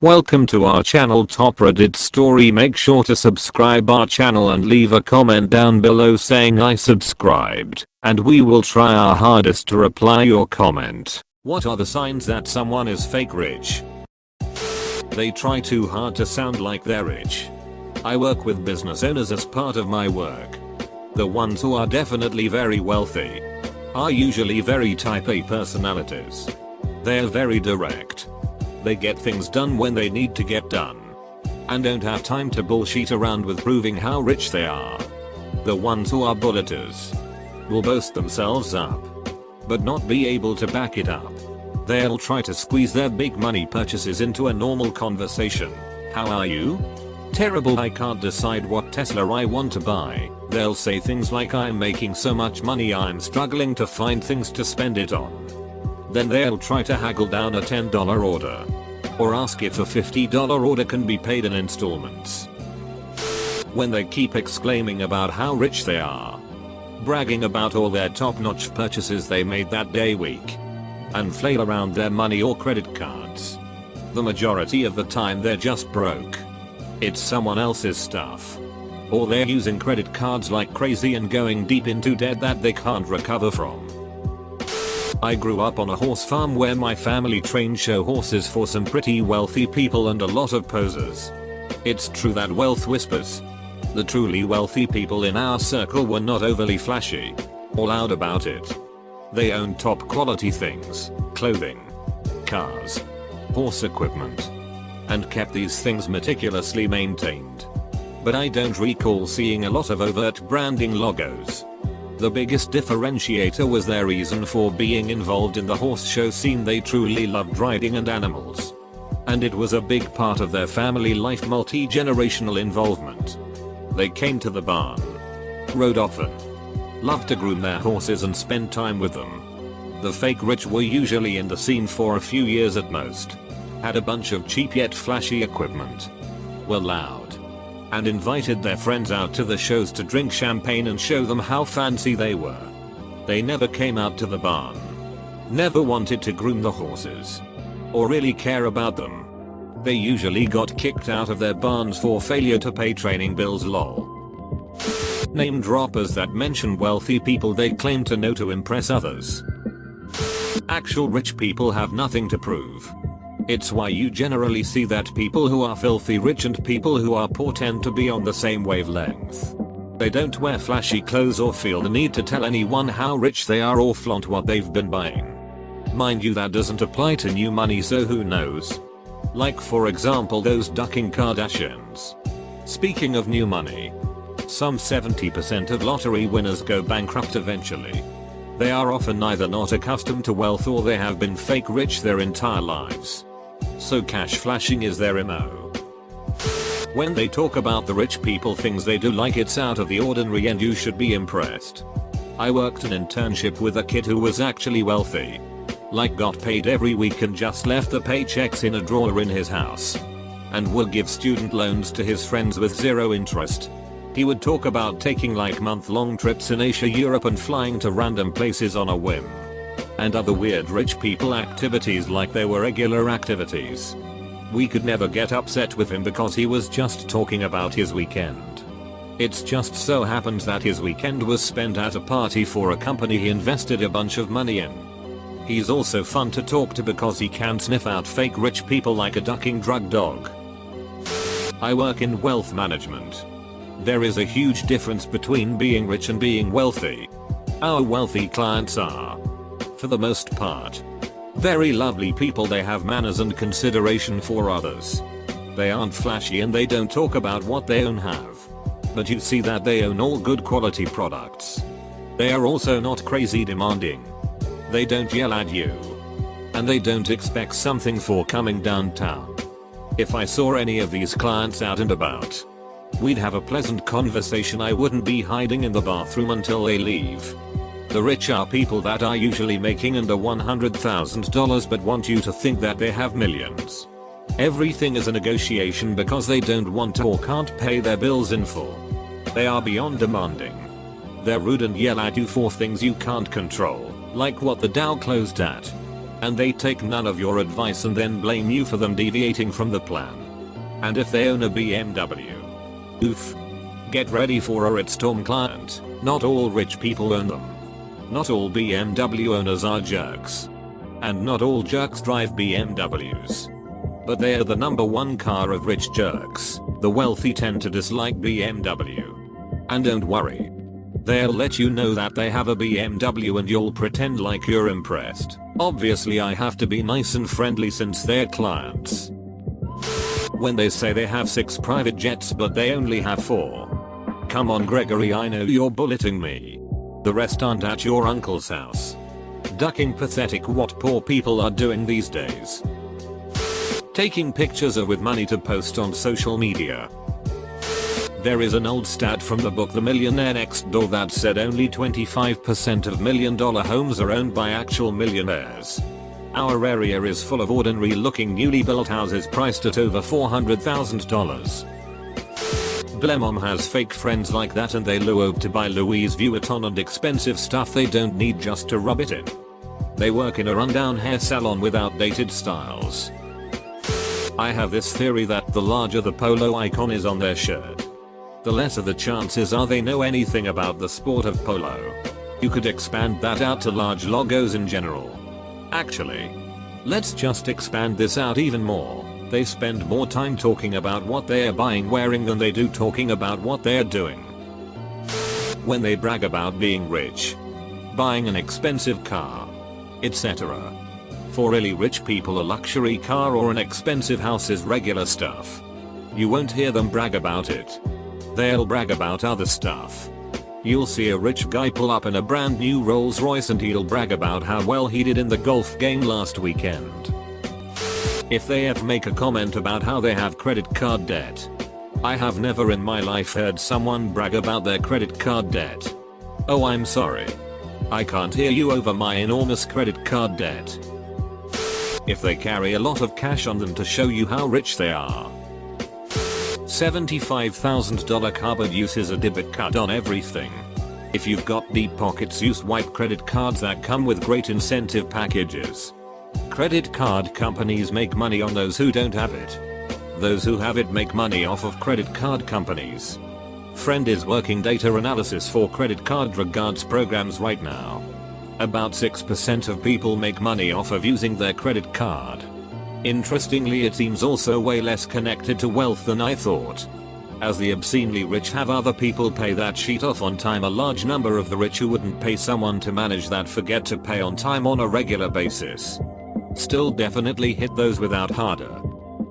Welcome to our channel Top Reddit Story. Make sure to subscribe our channel and leave a comment down below saying I subscribed, and we will try our hardest to reply your comment. What are the signs that someone is fake rich? They try too hard to sound like they're rich. I work with business owners as part of my work. The ones who are definitely very wealthy are usually very type A personalities. They're very direct. They get things done when they need to get done, and don't have time to bullshit around with proving how rich they are. The ones who are bulleters will boast themselves up, but not be able to back it up. They'll try to squeeze their big money purchases into a normal conversation. How are you? Terrible, I can't decide what Tesla I want to buy. They'll say things like I'm making so much money I'm struggling to find things to spend it on. Then they'll try to haggle down a $10 order, or ask if a $50 order can be paid in installments. When they keep exclaiming about how rich they are, bragging about all their top-notch purchases they made that day week, and flail around their money or credit cards, the majority of the time they're just broke. It's someone else's stuff, or they're using credit cards like crazy and going deep into debt that they can't recover from. I grew up on a horse farm where my family trained show horses for some pretty wealthy people and a lot of posers. It's true that wealth whispers. The truly wealthy people in our circle were not overly flashy or loud about it. They owned top quality things, clothing, cars, horse equipment, and kept these things meticulously maintained. But I don't recall seeing a lot of overt branding logos. The biggest differentiator was their reason for being involved in the horse show scene. They truly loved riding and animals, and it was a big part of their family life, multi-generational involvement. They came to the barn, rode often, loved to groom their horses and spend time with them. The fake rich were usually in the scene for a few years at most, had a bunch of cheap yet flashy equipment, were loud, and invited their friends out to the shows to drink champagne and show them how fancy they were. They never came out to the barn, never wanted to groom the horses, or really care about them. They usually got kicked out of their barns for failure to pay training bills. Lol. Name droppers that mention wealthy people they claim to know to impress others. Actual rich people have nothing to prove. It's why you generally see that people who are filthy rich and people who are poor tend to be on the same wavelength. They don't wear flashy clothes or feel the need to tell anyone how rich they are or flaunt what they've been buying. Mind you, that doesn't apply to new money, so who knows? Like for example those ducking Kardashians. Speaking of new money, some 70% of lottery winners go bankrupt eventually. They are often either not accustomed to wealth or they have been fake rich their entire lives. So cash flashing is their MO. When they talk about the rich people things they do like it's out of the ordinary and you should be impressed. I worked an internship with a kid who was actually wealthy. Like got paid every week and just left the paychecks in a drawer in his house. And would give student loans to his friends with zero interest. He would talk about taking like month-long trips in Asia, Europe and flying to random places on a whim. And other weird rich people activities like they were regular activities. We could never get upset with him because he was just talking about his weekend. It's just so happens that his weekend was spent at a party for a company he invested a bunch of money in. He's also fun to talk to because he can sniff out fake rich people like a ducking drug dog. I work in wealth management. There is a huge difference between being rich and being wealthy. Our wealthy clients are, for the most part, very lovely people. They have manners and consideration for others. They aren't flashy and they don't talk about what they own have. But you see that they own all good quality products. They are also not crazy demanding. They don't yell at you. And they don't expect something for coming downtown. If I saw any of these clients out and about, we'd have a pleasant conversation. I wouldn't be hiding in the bathroom until they leave. The rich are people that are usually making under $100,000 but want you to think that they have millions. Everything is a negotiation because they don't want to or can't pay their bills in full. They are beyond demanding. They're rude and yell at you for things you can't control, like what the Dow closed at. And they take none of your advice and then blame you for them deviating from the plan. And if they own a BMW, oof. Get ready for a shitstorm client. Not all rich people own them. Not all BMW owners are jerks. And not all jerks drive BMWs. But they are the number one car of rich jerks. The wealthy tend to dislike BMW. And don't worry. They'll let you know that they have a BMW and you'll pretend like you're impressed. Obviously I have to be nice and friendly since they're clients. When they say they have 6 private jets but they only have 4. Come on Gregory, I know you're bulleting me. The rest aren't at your uncle's house. Ducking pathetic what poor people are doing these days. Taking pictures with money to post on social media. There is an old stat from the book The Millionaire Next Door that said only 25% of $1 million homes are owned by actual millionaires. Our area is full of ordinary looking newly built houses priced at over $400,000. Blemom has fake friends like that and they love to buy Louis Vuitton and expensive stuff they don't need just to rub it in. They work in a rundown hair salon with outdated styles. I have this theory that the larger the polo icon is on their shirt, the lesser the chances are they know anything about the sport of polo. You could expand that out to large logos in general. Actually, let's just expand this out even more. They spend more time talking about what they are buying wearing than they do talking about what they are doing. When they brag about being rich, buying an expensive car, etc. For really rich people a luxury car or an expensive house is regular stuff. You won't hear them brag about it. They'll brag about other stuff. You'll see a rich guy pull up in a brand new Rolls Royce and he'll brag about how well he did in the golf game last weekend. If they ever make a comment about how they have credit card debt, I have never in my life heard someone brag about their credit card debt. Oh, I'm sorry. I can't hear you over my enormous credit card debt. If they carry a lot of cash on them to show you how rich they are. $75,000 cardboard uses a debit card on everything. If you've got deep pockets, use white credit cards that come with great incentive packages. Credit card companies make money on those who don't have it. Those who have it make money off of credit card companies. Friend is working data analysis for credit card rewards programs right now. About 6% of people make money off of using their credit card. Interestingly, it seems also way less connected to wealth than I thought. As the obscenely rich have other people pay that sheet off on time, a large number of the rich who wouldn't pay someone to manage that forget to pay on time on a regular basis. Still definitely hit those without harder.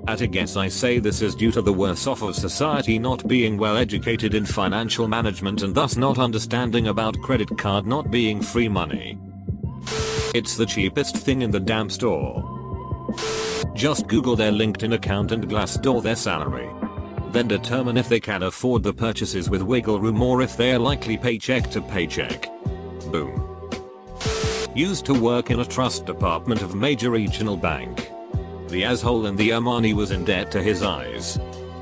At a guess I say this is due to the worse off of society not being well educated in financial management and thus not understanding about credit card not being free money. It's the cheapest thing in the damn store. Just Google their LinkedIn account and Glassdoor their salary. Then determine if they can afford the purchases with wiggle room or if they are likely paycheck to paycheck. Boom. Used to work in a trust department of major regional bank. The asshole in the Armani was in debt to his eyes.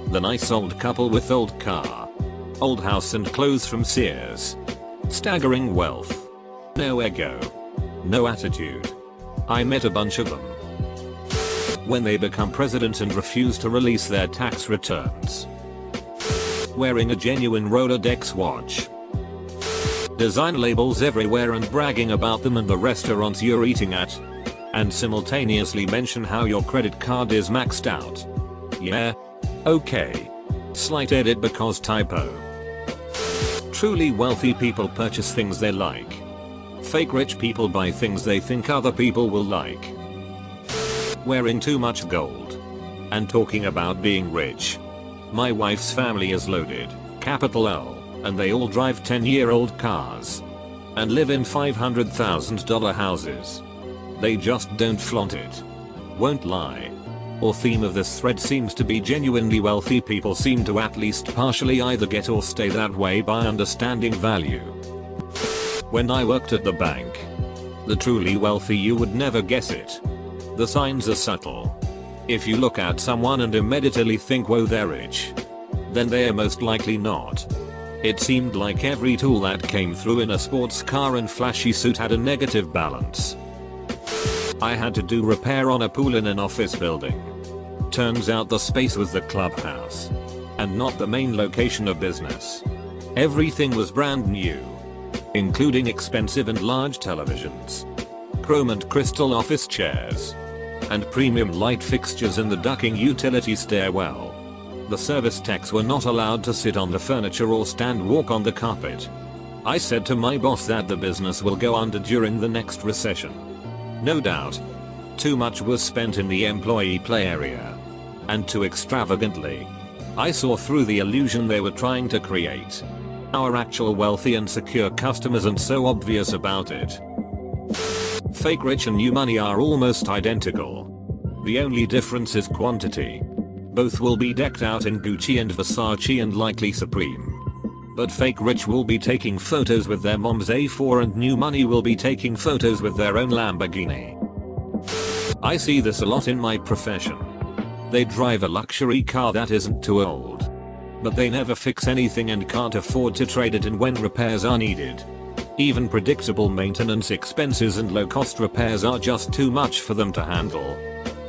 The nice old couple with old car, old house and clothes from Sears. Staggering wealth. No ego. No attitude. I met a bunch of them. When they become president and refuse to release their tax returns. Wearing a genuine Rolodex watch. Design labels everywhere and bragging about them and the restaurants you're eating at. And simultaneously mention how your credit card is maxed out. Yeah? Okay. Slight edit because typo. Truly wealthy people purchase things they like. Fake rich people buy things they think other people will like. Wearing too much gold. And talking about being rich. My wife's family is loaded, capital L, and they all drive 10-year-old cars. And live in $500,000 houses. They just don't flaunt it. Won't lie. Or theme of this thread seems to be genuinely wealthy people seem to at least partially either get or stay that way by understanding value. When I worked at the bank, the truly wealthy you would never guess it. The signs are subtle. If you look at someone and immediately think whoa they're rich, then they are most likely not. It seemed like every tool that came through in a sports car and flashy suit had a negative balance. I had to do repair on a pool in an office building. Turns out the space was the clubhouse and not the main location of business. Everything was brand new, including expensive and large televisions, chrome and crystal office chairs, and premium light fixtures in the ducting utility stairwell. The service techs were not allowed to sit on the furniture or stand walk on the carpet. I said to my boss that the business will go under during the next recession. No doubt. Too much was spent in the employee play area. And too extravagantly. I saw through the illusion they were trying to create. Our actual wealthy and secure customers aren't so obvious about it. Fake rich and new money are almost identical. The only difference is quantity. Both will be decked out in Gucci and Versace and likely Supreme. But fake rich will be taking photos with their mom's A4 and new money will be taking photos with their own Lamborghini. I see this a lot in my profession. They drive a luxury car that isn't too old, but they never fix anything and can't afford to trade it in when repairs are needed. Even predictable maintenance expenses and low-cost repairs are just too much for them to handle.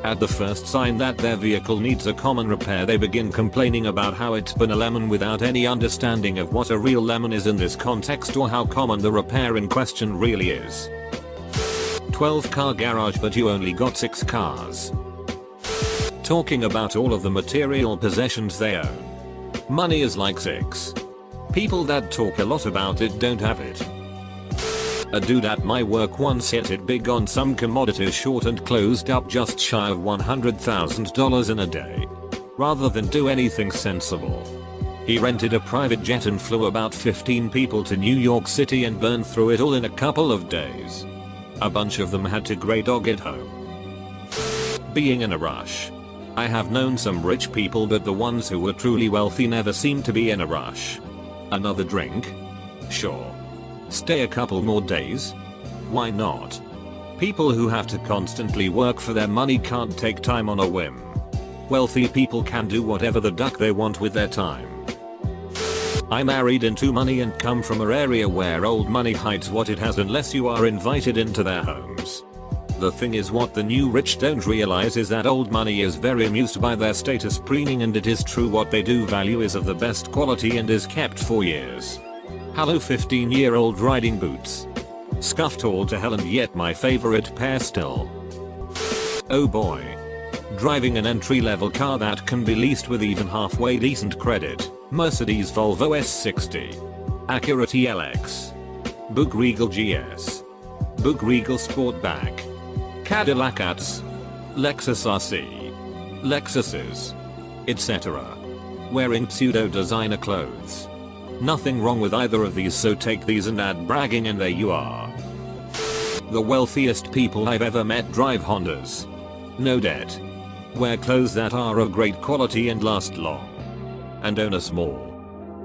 At the first sign that their vehicle needs a common repair, they begin complaining about how it's been a lemon without any understanding of what a real lemon is in this context or how common the repair in question really is. 12-car garage but you only got 6 cars. Talking about all of the material possessions they own. Money is like sex. People that talk a lot about it don't have it. A dude at my work once hit it big on some commodities short and closed up just shy of $100,000 in a day. Rather than do anything sensible, he rented a private jet and flew about 15 people to New York City and burned through it all in a couple of days. A bunch of them had to grey dog it home. Being in a rush. I have known some rich people, but the ones who were truly wealthy never seemed to be in a rush. Another drink? Sure. Stay a couple more days? Why not? People who have to constantly work for their money can't take time on a whim. Wealthy people can do whatever the duck they want with their time. I married into money and come from an area where old money hides what it has unless you are invited into their homes. The thing is, what the new rich don't realize is that old money is very amused by their status preening, and it is true what they do value is of the best quality and is kept for years. Hello 15-year-old riding boots. Scuffed all to hell and yet my favorite pair still. Oh boy. Driving an entry-level car that can be leased with even halfway decent credit. Mercedes Volvo S60. Acura TLX. Bug Regal GS. Bug Regal Sportback. Cadillac ATS. Lexus RC. Lexuses. Etc. Wearing pseudo-designer clothes. Nothing wrong with either of these, so take these and add bragging and there you are. The wealthiest people I've ever met drive Hondas. No debt. Wear clothes that are of great quality and last long. And own a small,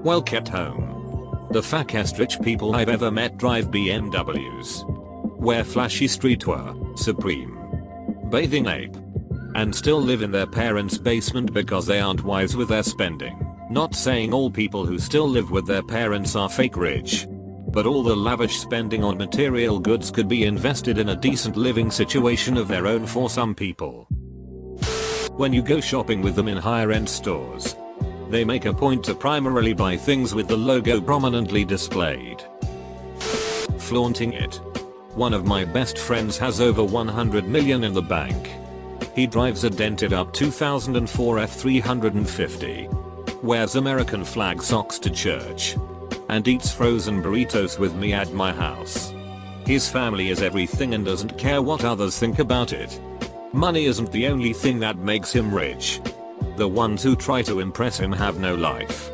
well-kept home. The fattest rich people I've ever met drive BMWs. Wear flashy streetwear, Supreme, Bathing Ape, and still live in their parents' basement because they aren't wise with their spending. Not saying all people who still live with their parents are fake rich, but all the lavish spending on material goods could be invested in a decent living situation of their own for some people. When you go shopping with them in higher-end stores, they make a point to primarily buy things with the logo prominently displayed. Flaunting it. One of my best friends has over 100 million in the bank. He drives a dented up 2004 F350. Wears American flag socks to church. And eats frozen burritos with me at my house. His family is everything and doesn't care what others think about it. Money isn't the only thing that makes him rich. The ones who try to impress him have no life.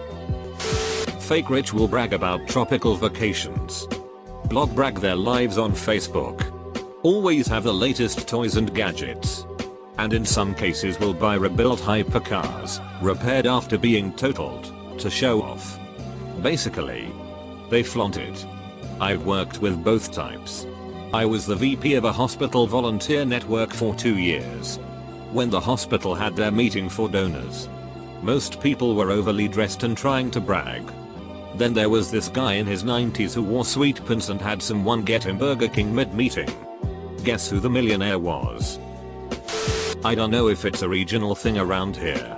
Fake rich will brag about tropical vacations. Blog brag their lives on Facebook. Always have the latest toys and gadgets. And in some cases will buy rebuilt hypercars, repaired after being totaled, to show off. Basically, they flaunt it. I've worked with both types. I was the VP of a hospital volunteer network for 2 years. When the hospital had their meeting for donors, most people were overly dressed and trying to brag. Then there was this guy in his 90s who wore sweat pants and had someone get him Burger King mid-meeting. Guess who the millionaire was? I don't know if it's a regional thing around here,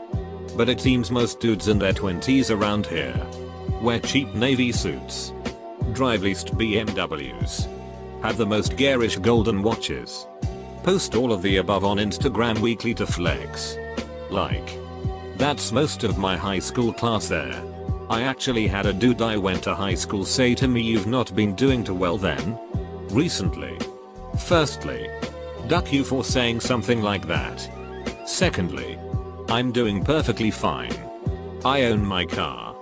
but it seems most dudes in their 20s around here wear cheap navy suits, drive leased BMWs, have the most garish golden watches, post all of the above on Instagram weekly to flex. Like, that's most of my high school class there. I actually had a dude I went to high school say to me, "You've not been doing too well then?" recently. Firstly, duck you for saying something like that. Secondly, I'm doing perfectly fine. I own my car.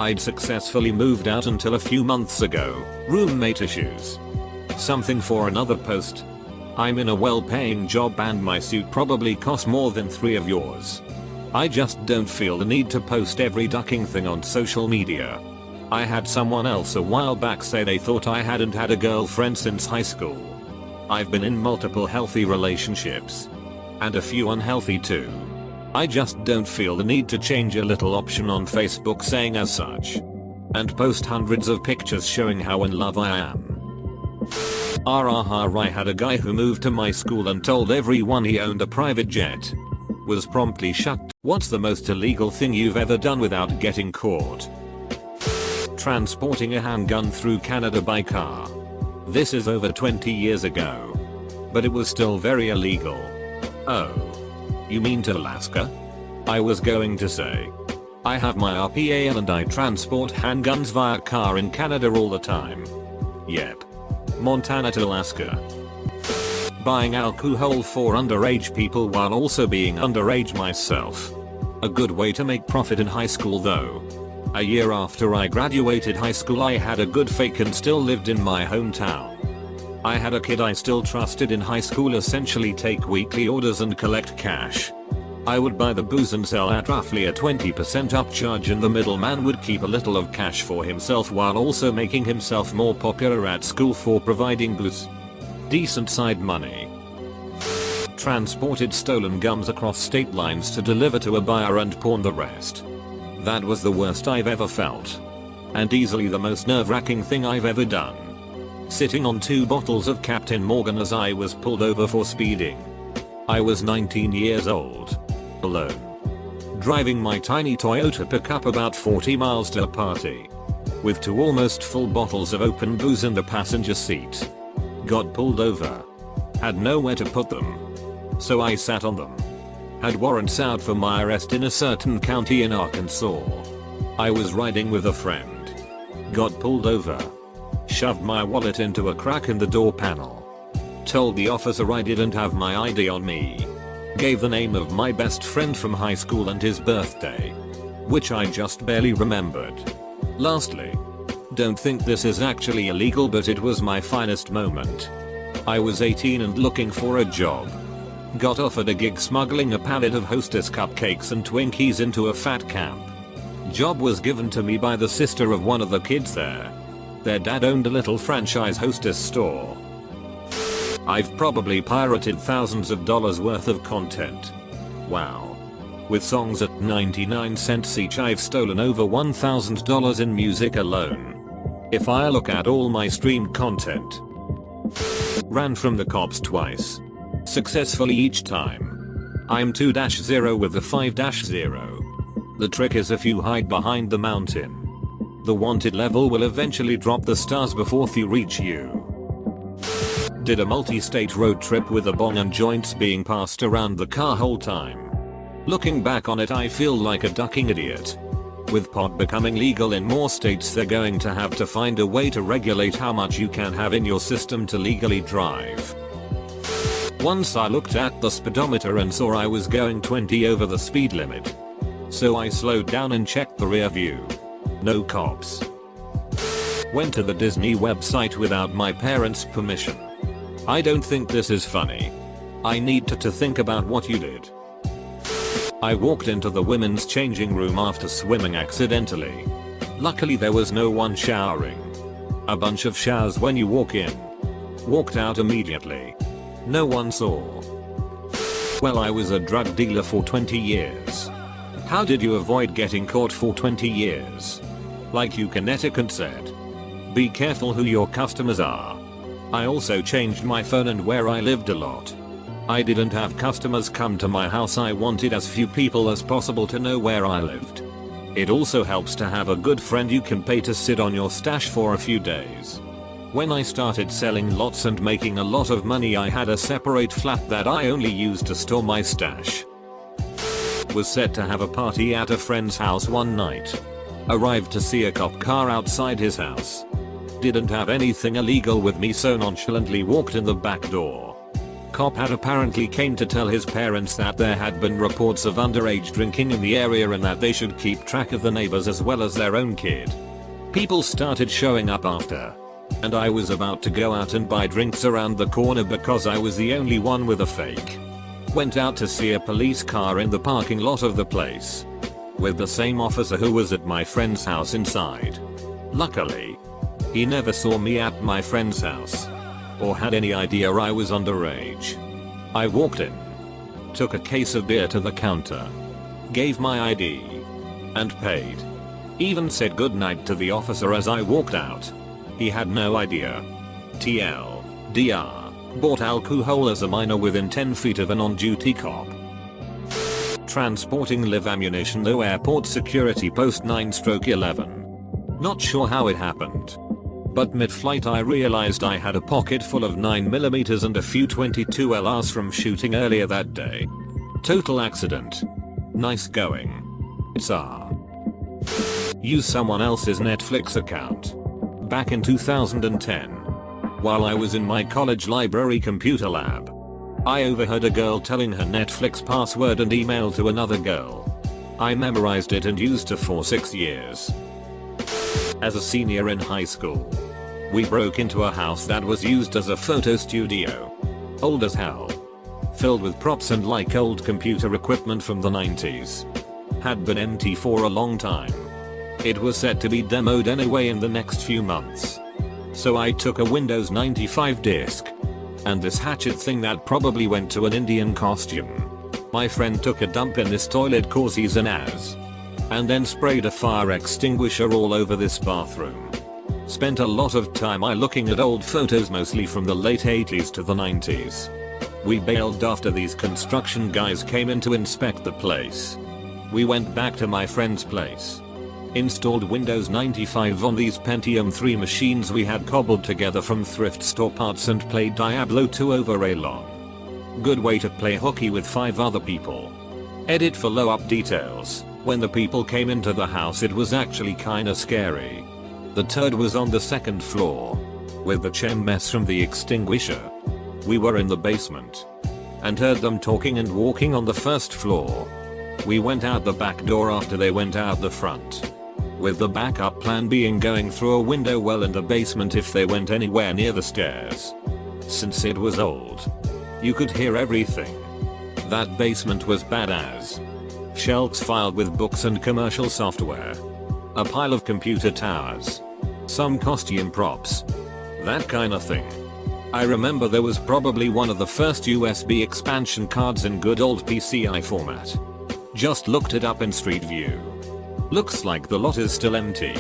I'd successfully moved out until a few months ago. Roommate issues. Something for another post. I'm in a well-paying job and my suit probably costs more than 3 of yours. I just don't feel the need to post every ducking thing on social media. I had someone else a while back say they thought I hadn't had a girlfriend since high school. I've been in multiple healthy relationships. And a few unhealthy too. I just don't feel the need to change a little option on Facebook saying as such. And post hundreds of pictures showing how in love I am. I had a guy who moved to my school and told everyone he owned a private jet. Was promptly shut. What's the most illegal thing you've ever done without getting caught? Transporting a handgun through Canada by car. This is over 20 years ago. But it was still very illegal. Oh. You mean to Alaska? I was going to say. I have my RPAL and I transport handguns via car in Canada all the time. Yep. Montana to Alaska. Buying alcohol for underage people while also being underage myself. A good way to make profit in high school though. A year after I graduated high school I had a good fake and still lived in my hometown. I had a kid I still trusted in high school essentially take weekly orders and collect cash. I would buy the booze and sell at roughly a 20% upcharge and the middleman would keep a little of cash for himself while also making himself more popular at school for providing booze. Decent side money. Transported stolen gums across state lines to deliver to a buyer and pawn the rest. That was the worst I've ever felt. And easily the most nerve-wracking thing I've ever done. Sitting on 2 bottles of Captain Morgan as I was pulled over for speeding. I was 19 years old. Alone. Driving my tiny Toyota pickup about 40 miles to a party. With 2 almost full bottles of open booze in the passenger seat. Got pulled over. Had nowhere to put them. So I sat on them. Had warrants out for my arrest in a certain county in Arkansas. I was riding with a friend. Got pulled over. Shoved my wallet into a crack in the door panel. Told the officer I didn't have my ID on me. Gave the name of my best friend from high school and his birthday. Which I just barely remembered. Lastly. Don't think this is actually illegal but it was my finest moment. I was 18 and looking for a job. Got offered a gig smuggling a pallet of Hostess cupcakes and Twinkies into a fat camp. Job was given to me by the sister of one of the kids there. Their dad owned a little franchise Hostess store. I've probably pirated thousands of dollars worth of content. Wow. With songs at 99 cents each I've stolen over $1,000 in music alone. If I look at all my streamed content. Ran from the cops twice. Successfully each time. I'm 2-0 with the 5-0. The trick is if you hide behind the mountain. The wanted level will eventually drop the stars before they reach you. Did a multi-state road trip with a bong and joints being passed around the car whole time. Looking back on it I feel like a ducking idiot. With pot becoming legal in more states they're going to have to find a way to regulate how much you can have in your system to legally drive. Once I looked at the speedometer and saw I was going 20 over the speed limit. So I slowed down and checked the rear view. No cops. Went to the Disney website without my parents' permission. I don't think this is funny. I need to think about what you did. I walked into the women's changing room after swimming accidentally. Luckily there was no one showering. A bunch of showers when you walk in. Walked out immediately. No one saw. Well, I was a drug dealer for 20 years. How did you avoid getting caught for 20 years? Like you Connecticut said. Be careful who your customers are. I also changed my phone and where I lived a lot. I didn't have customers come to my house. I wanted as few people as possible to know where I lived. It also helps to have a good friend you can pay to sit on your stash for a few days. When I started selling lots and making a lot of money, I had a separate flat that I only used to store my stash. Was set to have a party at a friend's house one night. Arrived to see a cop car outside his house. Didn't have anything illegal with me, so nonchalantly walked in the back door. Cop had apparently came to tell his parents that there had been reports of underage drinking in the area and that they should keep track of the neighbors as well as their own kid. People started showing up after. And I was about to go out and buy drinks around the corner because I was the only one with a fake. Went out to see a police car in the parking lot of the place. With the same officer who was at my friend's house inside. Luckily, he never saw me at my friend's house. Or had any idea I was underage. I walked in. Took a case of beer to the counter. Gave my ID. And paid. Even said goodnight to the officer as I walked out. He had no idea. TLDR. Bought alcohol as a minor within 10 feet of an on-duty cop. Transporting live ammunition though airport security post 9/11. Not sure how it happened. But mid-flight I realized I had a pocket full of 9mm and a few 22 LRs from shooting earlier that day. Total accident. Nice going. It's Use someone else's Netflix account. Back in 2010. While I was in my college library computer lab. I overheard a girl telling her Netflix password and email to another girl. I memorized it and used it for 6 years. As a senior in high school, we broke into a house that was used as a photo studio. Old as hell. Filled with props and like old computer equipment from the 90s. Had been empty for a long time. It was set to be demoed anyway in the next few months. So I took a Windows 95 disk. And this hatchet thing that probably went to an Indian costume. My friend took a dump in this toilet cause he's an ass. And then sprayed a fire extinguisher all over this bathroom. Spent a lot of time looking at old photos mostly from the late 80s to the 90s. We bailed after these construction guys came in to inspect the place. We went back to my friend's place. Installed Windows 95 on these Pentium 3 machines we had cobbled together from thrift store parts and played Diablo 2 over a long. Good way to play hooky with 5 other people. Edit for low up details. When the people came into the house it was actually kinda scary. The turd was on the 2nd floor. With the chem mess from the extinguisher. We were in the basement. And heard them talking and walking on the 1st floor. We went out the back door after they went out the front. With the backup plan being going through a window well in the basement if they went anywhere near the stairs. Since it was old. You could hear everything. That basement was badass. Shelves filled with books and commercial software. A pile of computer towers. Some costume props. That kinda thing. I remember there was probably one of the first USB expansion cards in good old PCI format. Just looked it up in Street View. Looks like the lot is still empty.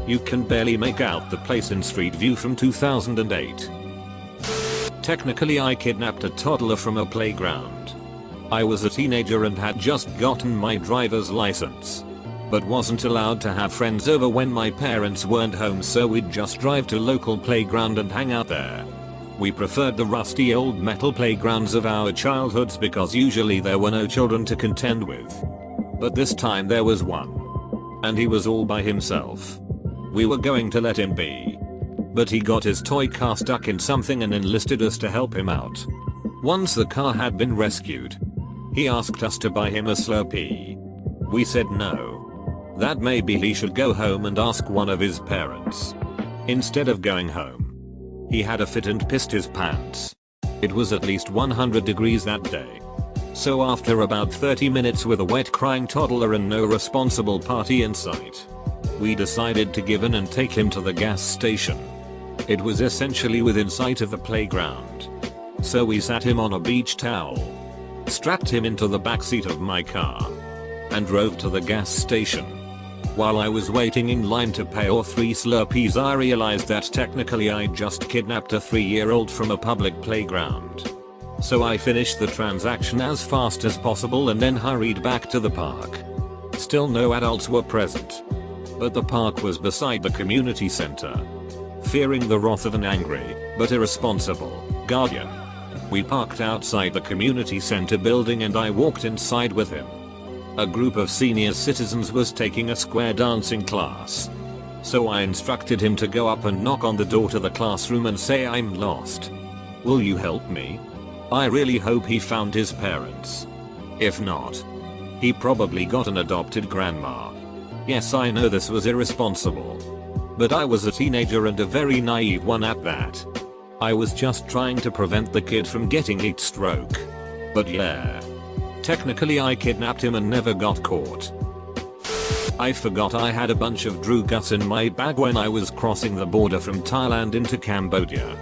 You can barely make out the place in Street View from 2008. Technically I kidnapped a toddler from a playground. I was a teenager and had just gotten my driver's license. But wasn't allowed to have friends over when my parents weren't home, so we'd just drive to local playground and hang out there. We preferred the rusty old metal playgrounds of our childhoods because usually there were no children to contend with. But this time there was one. And he was all by himself. We were going to let him be. But he got his toy car stuck in something and enlisted us to help him out. Once the car had been rescued, he asked us to buy him a Slurpee. We said no. That maybe he should go home and ask one of his parents. Instead of going home, he had a fit and pissed his pants. It was at least 100 degrees that day. So after about 30 minutes with a wet crying toddler and no responsible party in sight, we decided to give in and take him to the gas station. It was essentially within sight of the playground. So we sat him on a beach towel, strapped him into the backseat of my car, and drove to the gas station. While I was waiting in line to pay or 3 Slurpees, I realized that technically I just kidnapped a 3-year-old from a public playground. So I finished the transaction as fast as possible and then hurried back to the park. Still no adults were present. But the park was beside the community center. Fearing the wrath of an angry, but irresponsible, guardian, we parked outside the community center building and I walked inside with him. A group of senior citizens was taking a square dancing class. So I instructed him to go up and knock on the door to the classroom and say, "I'm lost. Will you help me?" I really hope he found his parents. If not, he probably got an adopted grandma. Yes, I know this was irresponsible. But I was a teenager and a very naive one at that. I was just trying to prevent the kid from getting heat stroke. But yeah. Technically I kidnapped him and never got caught. I forgot I had a bunch of drugas in my bag when I was crossing the border from Thailand into Cambodia.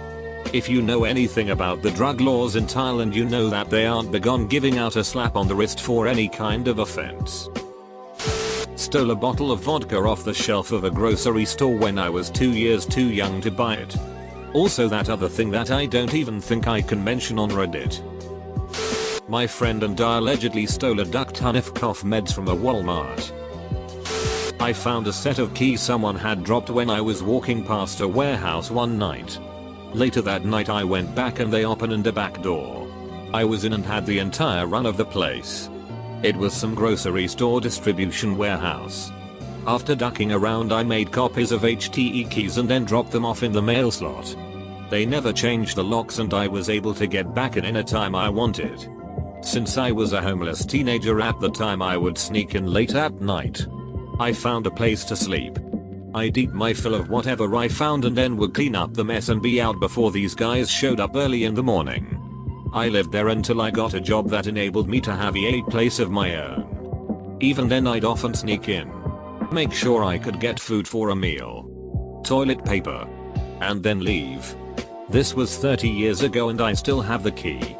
If you know anything about the drug laws in Thailand, you know that they aren't big on giving out a slap on the wrist for any kind of offense. Stole a bottle of vodka off the shelf of a grocery store when I was 2 years too young to buy it. Also that other thing that I don't even think I can mention on Reddit. My friend and I allegedly stole a duck ton of cough meds from a Walmart. I found a set of keys someone had dropped when I was walking past a warehouse one night. Later that night I went back and they opened a back door. I was in and had the entire run of the place. It was some grocery store distribution warehouse. After ducking around I made copies of HTE keys and then dropped them off in the mail slot. They never changed the locks and I was able to get back in any time I wanted. Since I was a homeless teenager at the time, I would sneak in late at night. I found a place to sleep. I'd eat my fill of whatever I found and then would clean up the mess and be out before these guys showed up early in the morning. I lived there until I got a job that enabled me to have a place of my own. Even then I'd often sneak in. Make sure I could get food for a meal, toilet paper, and then leave. This was 30 years ago and I still have the key.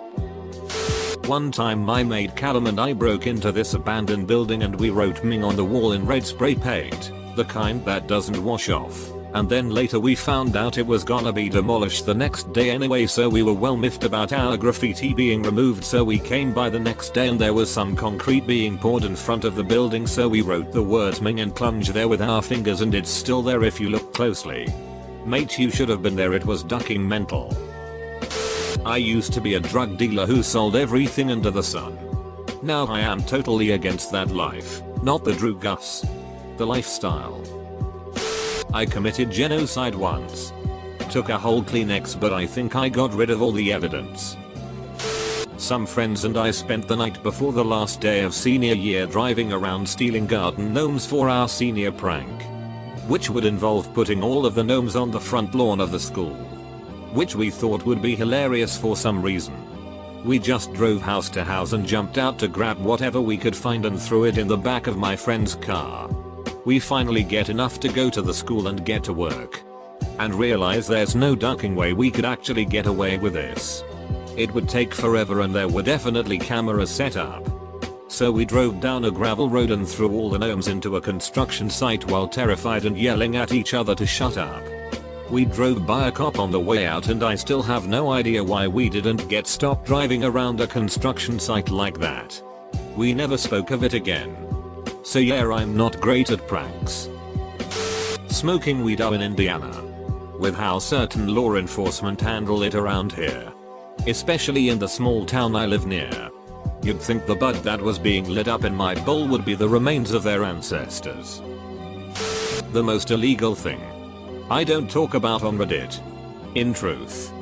One time my mate Callum and I broke into this abandoned building and we wrote "Ming" on the wall in red spray paint, the kind that doesn't wash off. And then later we found out it was gonna be demolished the next day anyway, so we were well miffed about our graffiti being removed, so we came by the next day and there was some concrete being poured in front of the building, so we wrote the words "Ming" and plunged there with our fingers and it's still there if you look closely. Mate, you should have been there, it was ducking mental. I used to be a drug dealer who sold everything under the sun. Now I am totally against that life, not the drugas. The lifestyle. I committed genocide once. Took a whole Kleenex but I think I got rid of all the evidence. Some friends and I spent the night before the last day of senior year driving around stealing garden gnomes for our senior prank. Which would involve putting all of the gnomes on the front lawn of the school. Which we thought would be hilarious for some reason. We just drove house to house and jumped out to grab whatever we could find and threw it in the back of my friend's car. We finally get enough to go to the school and get to work. And realize there's no ducking way we could actually get away with this. It would take forever and there were definitely cameras set up. So we drove down a gravel road and threw all the gnomes into a construction site while terrified and yelling at each other to shut up. We drove by a cop on the way out and I still have no idea why we didn't get stopped driving around a construction site like that. We never spoke of it again. So yeah, I'm not great at pranks. Smoking weed in Indiana. With how certain law enforcement handle it around here. Especially in the small town I live near. You'd think the bud that was being lit up in my bowl would be the remains of their ancestors. The most illegal thing I don't talk about on Reddit. In truth,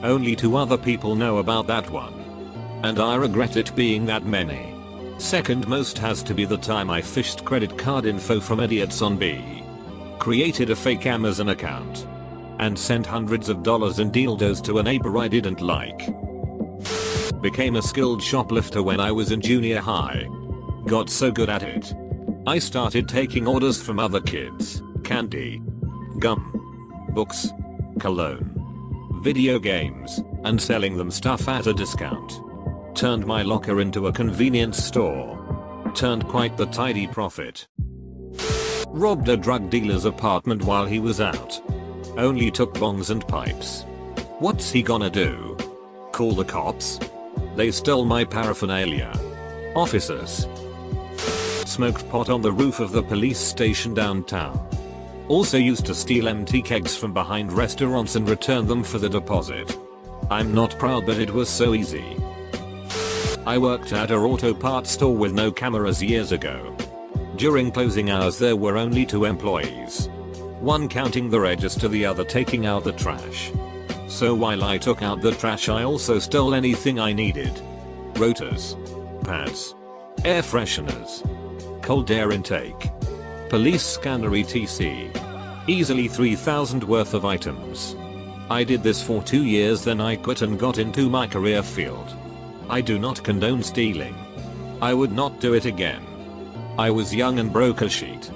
only 2 other people know about that one. And I regret it being that many. Second most has to be the time I fished credit card info from idiots on B. Created a fake Amazon account. And sent hundreds of dollars in dildos to a neighbor I didn't like. Became a skilled shoplifter when I was in junior high. Got so good at it. I started taking orders from other kids. Candy. Gum. Books. Cologne. Video games. And selling them stuff at a discount. Turned my locker into a convenience store. Turned quite the tidy profit. Robbed a drug dealer's apartment while he was out. Only took bongs and pipes. What's he gonna do? Call the cops? They stole my paraphernalia. Officers. Smoked pot on the roof of the police station downtown. Also used to steal empty kegs from behind restaurants and return them for the deposit. I'm not proud, but it was so easy. I worked at a auto parts store with no cameras years ago. During closing hours there were only 2 employees. One counting the register, the other taking out the trash. So while I took out the trash I also stole anything I needed. Rotors. Pads. Air fresheners. Cold air intake. Police scanner etc. Easily 3,000 worth of items. I did this for 2 years, then I quit and got into my career field. I do not condone stealing. I would not do it again. I was young and broke as shit.